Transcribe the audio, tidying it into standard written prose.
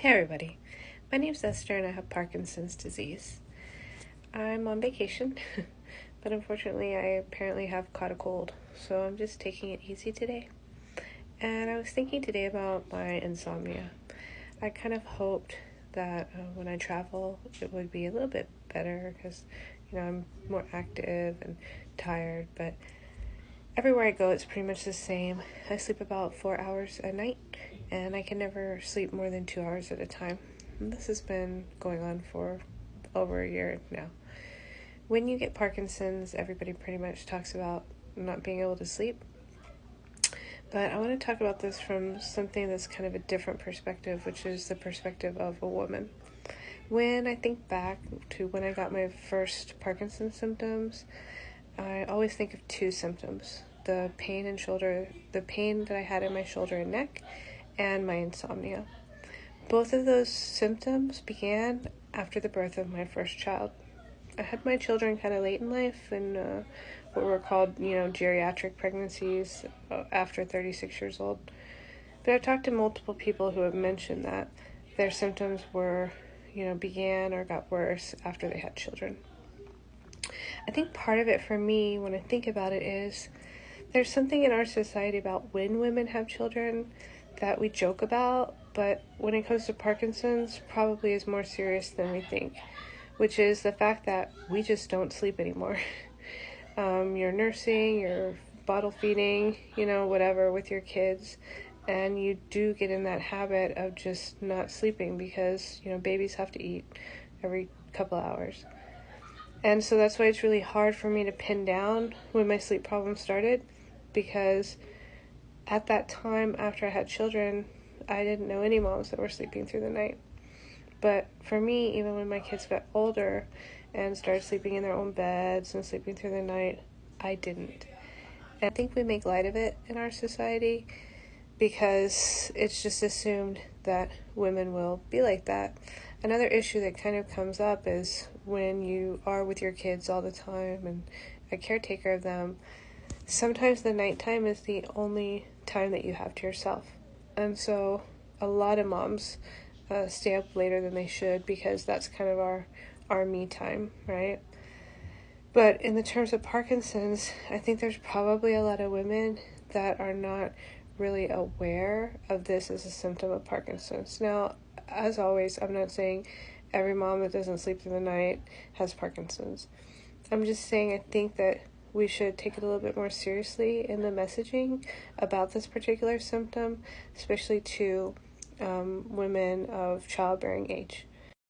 Hey everybody, my name's Esther and I have Parkinson's disease. I'm on vacation, but unfortunately I apparently have caught a cold, so I'm just taking it easy today. And I was thinking today about my insomnia. I kind of hoped that when I travel it would be a little bit better because, I'm more active and tired, but everywhere I go it's pretty much the same. I sleep about 4 hours a night and I can never sleep more than 2 hours at a time. And this has been going on for over a year now. When you get Parkinson's, everybody pretty much talks about not being able to sleep. But I want to talk about this from something that's kind of a different perspective, which is the perspective of a woman. When I think back to when I got my first Parkinson's symptoms, I always think of two symptoms: the pain that I had in my shoulder and neck, and my insomnia. Both of those symptoms began after the birth of my first child. I had my children kind of late in life, in what were called, geriatric pregnancies after 36 years old. But I've talked to multiple people who have mentioned that their symptoms began or got worse after they had children. I think part of it for me, when I think about it, is there's something in our society about when women have children that we joke about, but when it comes to Parkinson's, probably is more serious than we think, which is the fact that we just don't sleep anymore. You're nursing, you're bottle feeding, whatever with your kids, and you do get in that habit of just not sleeping because, babies have to eat every couple hours. And so that's why it's really hard for me to pin down when my sleep problem started, because at that time after I had children, I didn't know any moms that were sleeping through the night. But for me, even when my kids got older and started sleeping in their own beds and sleeping through the night, I didn't. And I think we make light of it in our society because it's just assumed that women will be like that. Another issue that kind of comes up is when you are with your kids all the time and a caretaker of them, sometimes the nighttime is the only time that you have to yourself. And so a lot of moms stay up later than they should because that's kind of our me time, right? But in the terms of Parkinson's, I think there's probably a lot of women that are not really aware of this as a symptom of Parkinson's. Now, as always, I'm not saying every mom that doesn't sleep through the night has Parkinson's. I'm just saying I think that we should take it a little bit more seriously in the messaging about this particular symptom, especially to women of childbearing age.